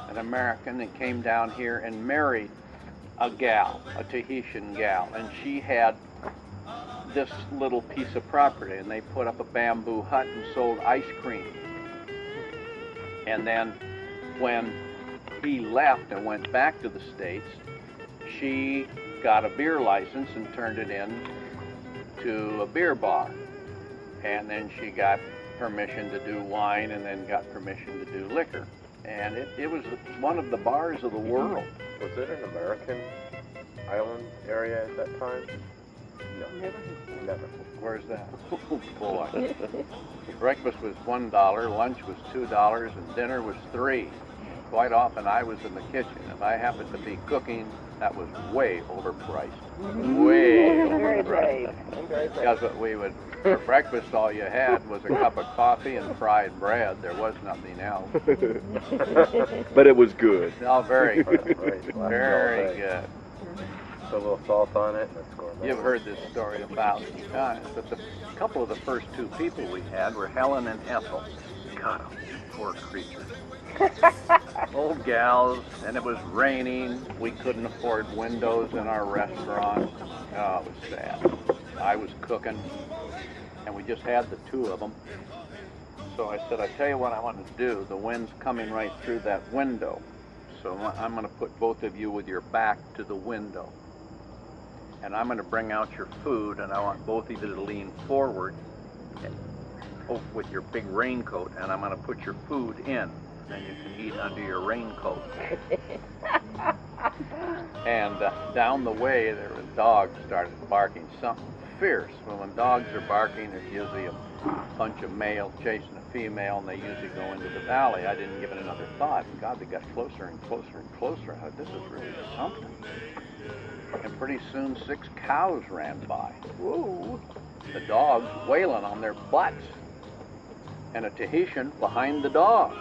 an American, and came down here and married a gal, a Tahitian gal, and she had this little piece of property, and they put up a bamboo hut and sold ice cream. And then when he left and went back to the States, she got a beer license and turned it in to a beer bar. And then she got permission to do wine, and then got permission to do liquor. And it was one of the bars of the world. Was it an American island area at that time? No. Never. Where's that? Oh, boy. Breakfast was $1, lunch was $2, and dinner was $3. Quite often I was in the kitchen. If I happened to be cooking, that was way overpriced. Way overpriced. Because what we would, for breakfast, all you had was a cup of coffee and fried bread. There was nothing else. But it was good. Oh, very good. Very good. Put a little salt on it. That's gourmet. You've heard this story about times, but a couple of the first two people we had were Helen and Ethyl. God, poor creatures. Old gals, and it was raining. We couldn't afford windows in our restaurant. Oh, it was sad. I was cooking, and we just had the two of them. So I said, I tell you what I want to do. The wind's coming right through that window. So I'm going to put both of you with your back to the window. And I'm going to bring out your food, and I want both of you to lean forward with your big raincoat, and I'm going to put your food in. Then you can eat under your raincoat. And down the way, there was dogs started barking, something fierce. Well, when dogs are barking, there's usually a bunch of males chasing a female, and they usually go into the valley. I didn't give it another thought. And God, they got closer and closer and closer. I thought, this is really something. And pretty soon, 6 cows ran by. Whoa. The dogs wailing on their butts, and a Tahitian behind the dog.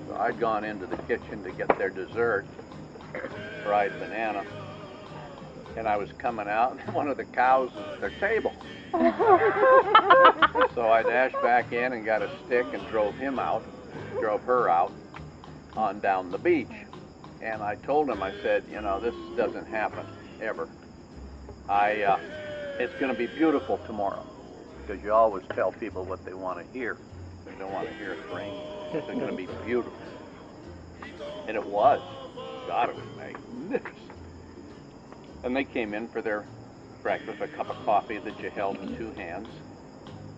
So I'd gone into the kitchen to get their dessert, fried banana, and I was coming out, and one of the cows was at their table. So I dashed back in and got a stick and drove her out on down the beach. And I told him, I said, you know, this doesn't happen ever. It's going to be beautiful tomorrow, because you always tell people what they want to hear. They don't want to hear it rain. It's going to be beautiful. And it was. God, it was magnificent. And they came in for their breakfast, a cup of coffee that you held in 2 hands,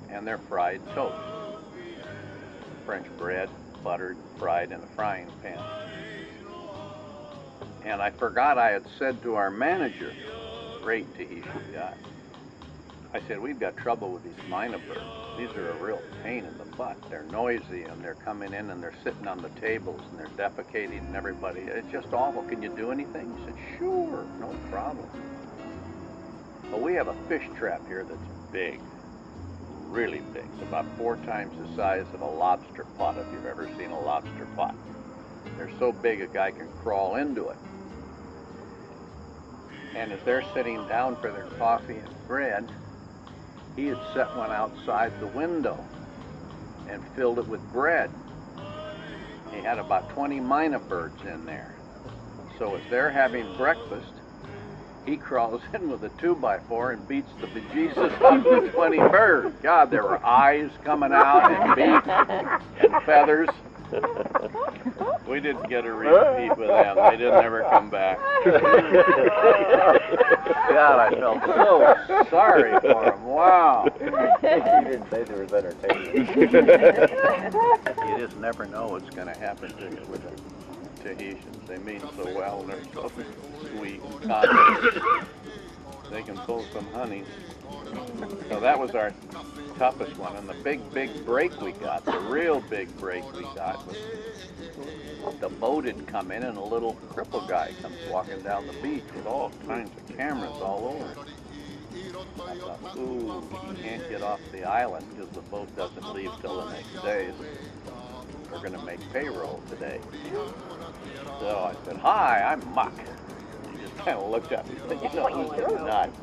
and their fried toast. French bread, buttered, fried in a frying pan. And I forgot I had said to our manager, great Tahitian guy, I said, we've got trouble with these Mynah birds. These are a real pain in the butt. They're noisy, and they're coming in, and they're sitting on the tables, and they're defecating, and everybody. It's just awful. Can you do anything? He said, sure, no problem. Well, we have a fish trap here that's big, really big. It's about 4 times the size of a lobster pot, if you've ever seen a lobster pot. They're so big a guy can crawl into it. And as they're sitting down for their coffee and bread, he had set one outside the window and filled it with bread. He had about 20 Mynah birds in there. So as they're having breakfast, he crawls in with a 2x4 and beats the bejesus out of the 20 birds. God, there were eyes coming out and beaks and feathers. We didn't get a repeat with them. They didn't ever come back. God, I felt so sorry for them. Wow. You didn't say there was entertainment. You just never know what's going to happen to you with the Tahitians. They mean so well, and they're so sweet and kind. They can pull some honey. So that was our toughest one. And the big break we got, the real big break we got, was the boat had come in, and a little cripple guy comes walking down the beach with all kinds of cameras all over it. I thought, ooh, he can't get off the island because the boat doesn't leave till the next day. We're going to make payroll today. So I said, hi, I'm Muck. He just kind of looked at me and said, you know, this is nuts.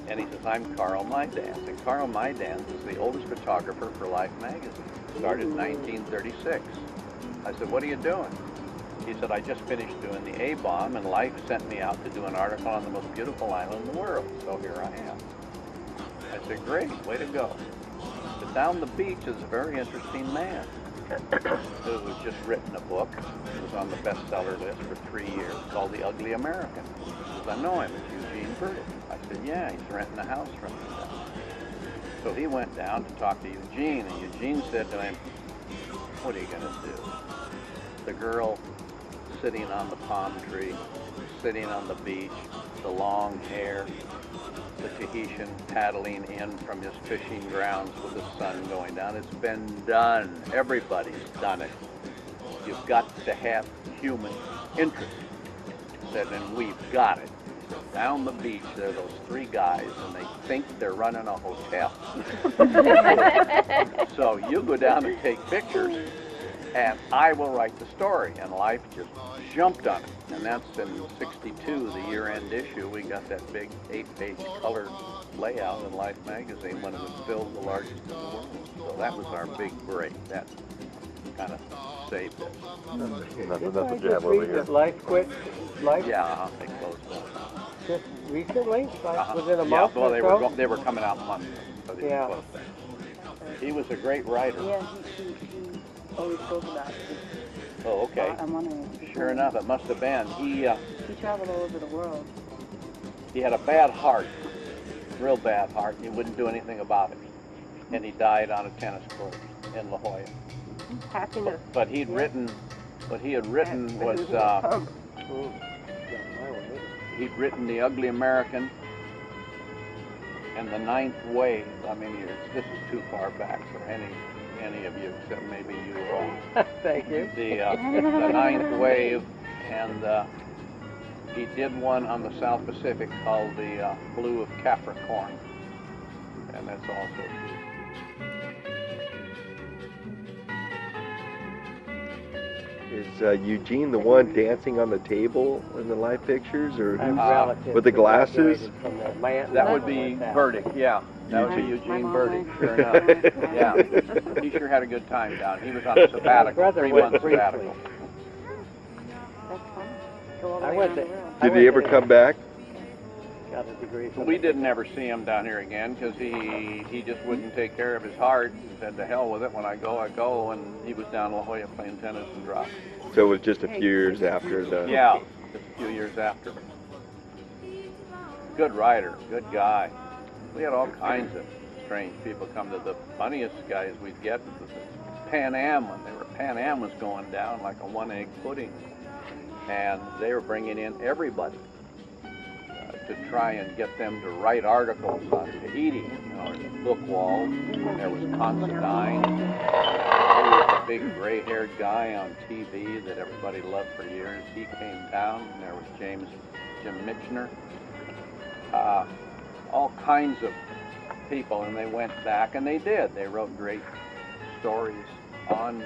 And he says, I'm Carl Mydans. And Carl Mydans is the oldest photographer for Life magazine. Started in 1936. I said, what are you doing? He said, I just finished doing the A-bomb, and Life sent me out to do an article on the most beautiful island in the world. So here I am. I said, great, way to go. But down the beach is a very interesting man who has just written a book. It was on the bestseller list for 3 years, called The Ugly American. He says, I know him, it's Eugene Burdick. I said, yeah, he's renting a house from me. So he went down to talk to Eugene, and Eugene said to him, what are you going to do? The girl sitting on the palm tree, sitting on the beach, the long hair, the Tahitian paddling in from his fishing grounds with the sun going down. It's been done. Everybody's done it. You've got to have human interest. He said, and we've got it. So down the beach, there are those 3 guys, and they think they're running a hotel. So you go down and take pictures, and I will write the story. And Life just jumped on it. And that's in '62, the year-end issue. We got that big 8-page colored layout in Life magazine when it was still the largest in the world. So that was our big break. That kind of saved us. That's a jab over here. Life quit? Life? Yeah, they closed it. Just recently? Like within a month well, or so? they were coming out monthly, so they Yeah. closed that. He was a great writer. Yeah, he always spoke about it. Oh, okay. I'm wondering. Sure enough, it must have been. He traveled all over the world. he had a bad heart, real bad heart. He wouldn't do anything about it, and he died on a tennis court in La Jolla. Happiness. But he'd written, what he had written was he'd written The Ugly American and The Ninth Wave. I mean, this is too far back for any of you, except maybe you all. Thank you. The Ninth Wave, and he did one on the South Pacific called the Blue of Capricorn, and that's also. Is Eugene the one dancing on the table in the live pictures, or I'm relative with the to glasses? graduated from the land. That would be Burdick, yeah. That would be Eugene Burdick, sure enough. Yeah, he sure had a good time down. He was on a sabbatical, 3 months sabbatical. That's fun. Go all the I way went around the to- world. Did he ever come back? Got a degree from We didn't ever see him down here again because he just wouldn't take care of his heart. He said, to hell with it, when I go, I go, and he was down in La Jolla playing tennis and dropped. So it was just a few years after the... Yeah, just a few years after. Good writer, good guy. We had all kinds of strange people come to. The funniest guys we'd get was Pan Am, when Pan Am was going down like a 1-egg pudding, and they were bringing in everybody to try and get them to write articles on Tahiti. You know, the book wall. There was Considine. There was a big gray-haired guy on TV that everybody loved for years. He came down. And there was Jim Michener. All kinds of people, and they went back, and they did. They wrote great stories on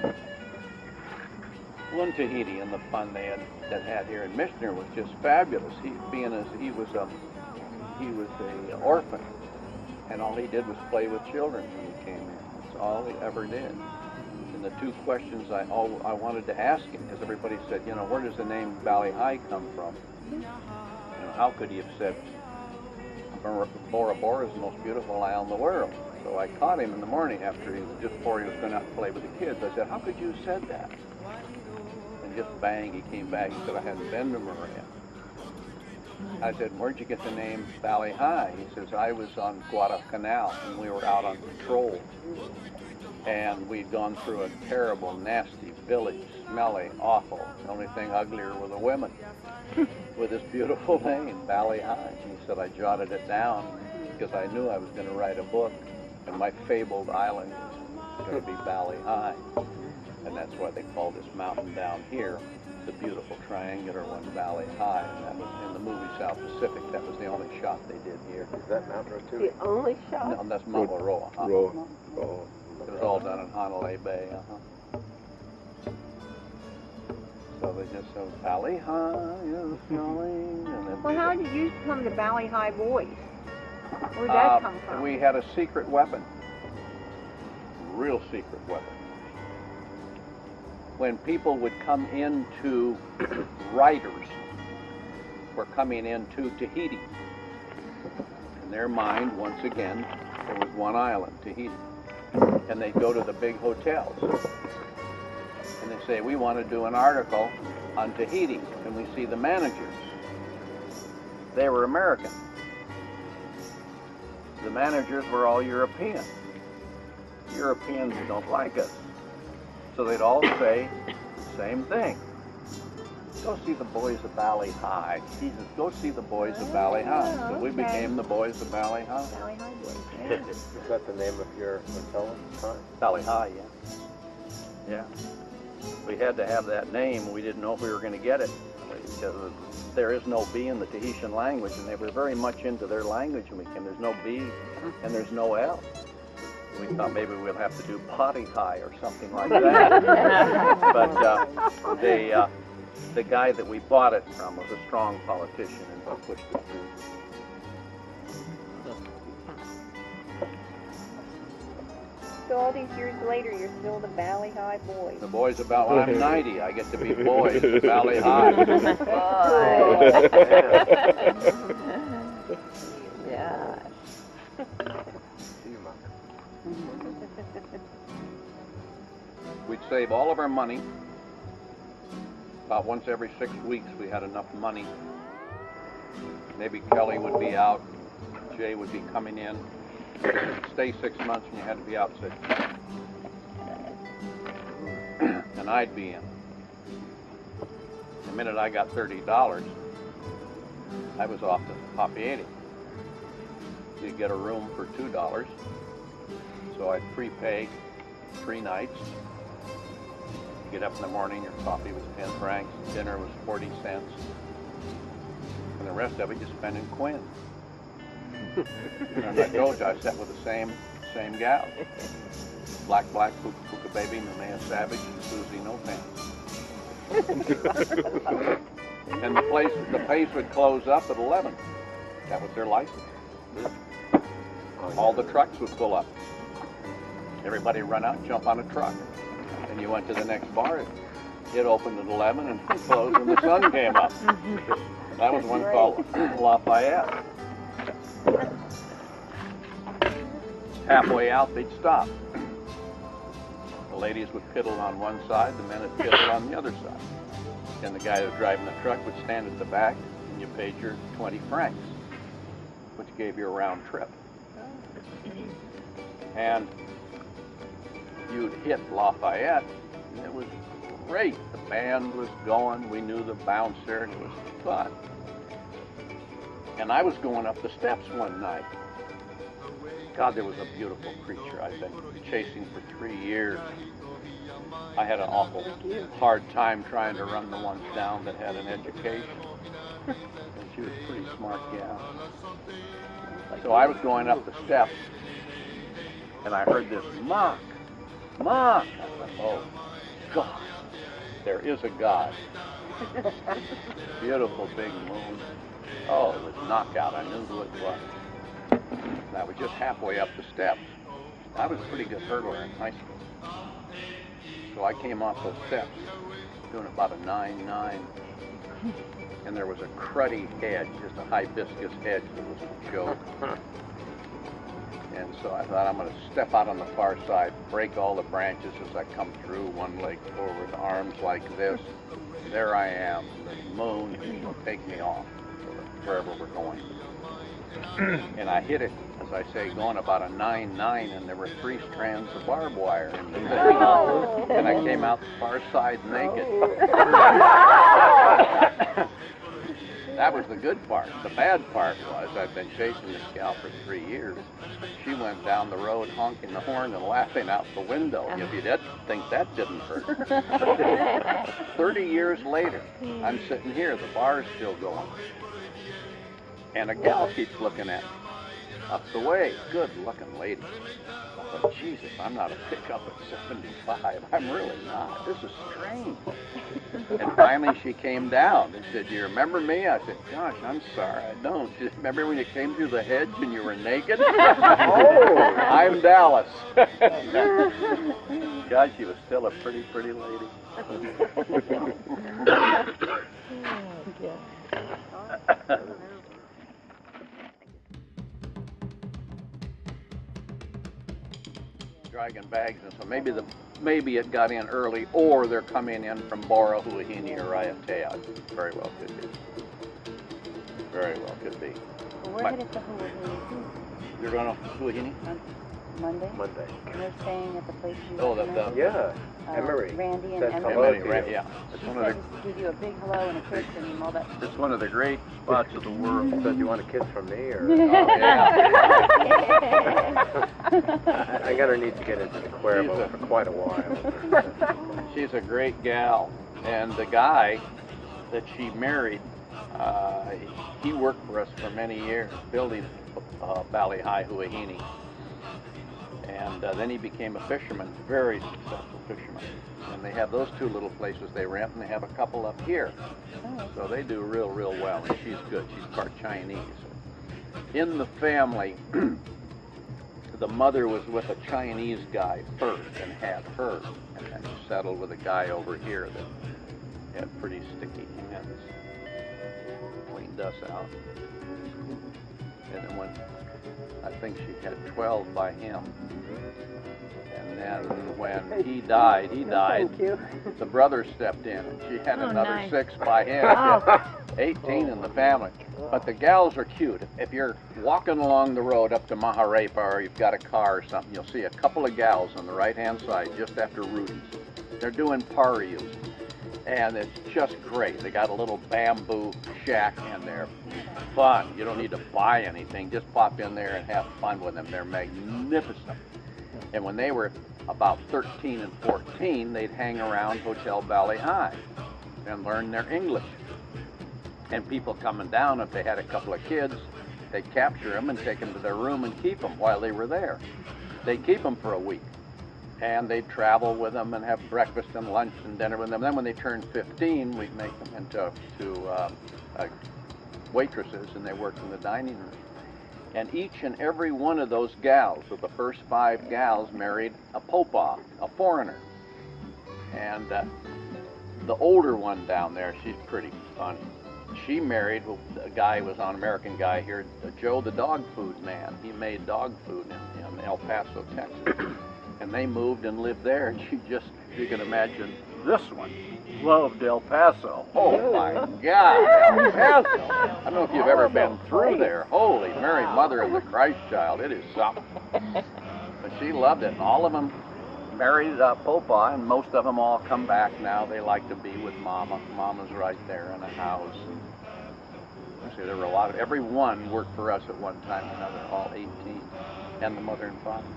Tahiti and the fun they had here. And Michener was just fabulous. He was a orphan, and all he did was play with children when he came here. That's all he ever did. And the 2 questions I wanted to ask him, because everybody said, you know, where does the name Bali Hai come from? You know, how could he have said Bora Bora is the most beautiful island in the world? So I caught him in the morning just before he was going out to play with the kids. I said, how could you have said that? And just bang, he came back. He said, I hadn't been to Moorea. I said, where'd you get the name Bali Hai? He says, I was on Guadalcanal, and we were out on patrol. And we'd gone through a terrible, nasty village, smelly, awful. The only thing uglier were the women. With this beautiful name, Bali Hai. He said, I jotted it down because I knew I was going to write a book, and my fabled island was going to be Bali Hai. And that's why they call this mountain down here the beautiful triangular one, Bali Hai. And that was in the movie South Pacific. That was the only shot they did here. Is that Mount Rotu? The only shot? No, that's Mount Roa. Oh. It was all done in Honolulu Bay. So they just said, Bali Hai is going. Well, how did you come to Bali Hai Boys? Where did that come from? We had a secret weapon. Real secret weapon. when people would come into writers were coming into Tahiti. In their mind, once again, there was one island, Tahiti. And they'd go to the big hotels. And they say, we want to do an article on Tahiti. And we see the managers. They were American. The managers were all European. Europeans don't like us. So they'd all say the same thing. Go see the boys of Bali Hai. Jesus, go see the boys of Bali Hai. So we became the boys of Bali Hai. Bali Hai Boys. Is that the name of your hotel at the time? Bali Hai, yeah. Yeah. We had to have that name. We didn't know if we were going to get it because there is no B in the Tahitian language, and they were very much into their language. And there's no B and there's no L. We thought maybe we'll have to do Potty High or something like that. But the guy that we bought it from was a strong politician and pushed it through. So all these years later, you're still the Bali Hai Boys. The boys about, well, I'm 90. I get to be boys at Bali Hai. Yeah. We'd save all of our money. About once every 6 weeks, we had enough money. Maybe Kelly would be out. Jay would be coming in. Stay 6 months and you had to be out 6. And I'd be in. The minute I got $30, I was off to Papeete. You'd get a room for $2. So I'd prepay 3 nights. Get up in the morning, your coffee was 10 francs, dinner was 40 cents. And the rest of it you spend in Quinn. And I told you, I sat with the same gal. Black, Puka Puka Baby, Mynah Savage, and Susie No Pants. And the place would close up at 11. That was their license. All the trucks would pull up. Everybody run out and jump on a truck. And you went to the next bar. It opened at 11 and closed when the sun came up. That was one called Lafayette. Halfway out, they'd stop. The ladies would piddle on one side, the men would piddle on the other side. And the guy that was driving the truck would stand at the back, and you paid your 20 francs, which gave you a round trip. And you'd hit Lafayette, and it was great. The band was going, we knew the bouncer, and it was fun. And I was going up the steps one night. God, there was a beautiful creature I'd been chasing for 3 years. I had an awful hard time trying to run the ones down that had an education. And she was a pretty smart gal. So I was going up the steps, and I heard this mock. I thought, oh, God, there is a God. Beautiful big moon. Oh, it was knockout. I knew who it was. And I was just halfway up the steps. I was a pretty good hurdler in high school. So I came off those steps doing about a 9.9. And there was a cruddy hedge, just a hibiscus hedge that was a joke. And so I thought, I'm going to step out on the far side, break all the branches as I come through, one leg forward, arms like this. There I am. The moon will take me off wherever we're going. And I hit it, as I say, going about a 9.9, and there were 3 strands of barbed wire in the thing. And I came out the far side naked. That was the good part. The bad part was I've been chasing this gal for 3 years. She went down the road honking the horn and laughing out the window. If you didn't think that didn't hurt. 30 years later, I'm sitting here. The bar's still going. And a gal keeps looking at me. Up the way. Good-looking lady. But Jesus, I'm not a pickup at 75. I'm really not. This is strange. And finally she came down and said, do you remember me? I said, gosh, I'm sorry, I don't. She said, remember when you came through the hedge and you were naked? Oh, I'm Dallas. God, she was still a pretty, pretty lady. Dragging bags, and so maybe it got in early, or they're coming in from Bora, Huihine, or Raiatea. Very well could be. Very well could be. Well, we're headed to Huihine You're going to Huihine? on Monday. Monday. And we're staying at the place you Oh, recommended. Yeah. Emery. Randy and Said Emery. hello Emery, to right, you. yeah. It's She one of said the to give you a big hello and a kiss and all that. It's one of the great spots of the world. So do you want a kiss from me, or? Oh, yeah. I'm gonna need to get into the Cuervo for quite a while. She's a great gal. And the guy that she married, he worked for us for many years, building Bali Hai, Huihine. And then he became a fisherman, very successful fisherman. And they have those two little places they rent, and they have a couple up here. So they do real, real well, and she's good. She's part Chinese. In the family, the mother was with a Chinese guy first and had her, and then settled with a guy over here that had pretty sticky hands. Cleaned us out. And then when I think she had 12 by him. And then when he died, the brother stepped in, and she had another 6 by him. 18 in the family. But the gals are cute. If you're walking along the road up to Maharepa, or you've got a car or something, you'll see a couple of gals on the right-hand side just after Rudy's. They're doing Pareo. And it's just great. They got a little bamboo shack, and they're fun. You don't need to buy anything. Just pop in there and have fun with them. They're magnificent. And when they were about 13 and 14, they'd hang around Hotel Bali Hai and learn their English. And people coming down, if they had a couple of kids, they'd capture them and take them to their room and keep them while they were there. They'd keep them for a week. And they'd travel with them and have breakfast and lunch and dinner with them. Then when they turned 15, we'd make them into waitresses, and they worked in the dining room. And each and every one of those gals, of the first 5 gals, married a popa, a foreigner. And the older one down there, she's pretty funny. She married a guy who was an American guy here, Joe the dog food man. He made dog food in El Paso, Texas. And they moved and lived there, and you can imagine this one loved El Paso. Oh my God, El Paso. I don't know if you've ever been through there. Holy Mary, Mother of the Christ Child, it is something. But she loved it, and all of them married Popa, and most of them all come back now. They like to be with Mama. Mama's right there in the house. See, there were a lot of, every one worked for us at one time or another, all 18, and the mother and father.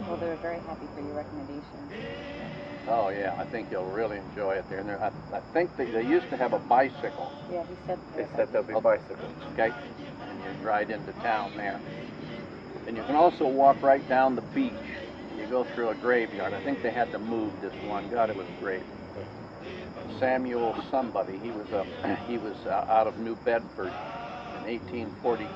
Well, they were very happy for your recommendation. Oh yeah, I think you'll really enjoy it there. And I think they used to have a bicycle. Yeah, he said They said there'll be bicycles. Okay, and you ride into town there. And you can also walk right down the beach. You go through a graveyard. I think they had to move this one. God, it was great. Samuel somebody. He was out of New Bedford in 1842.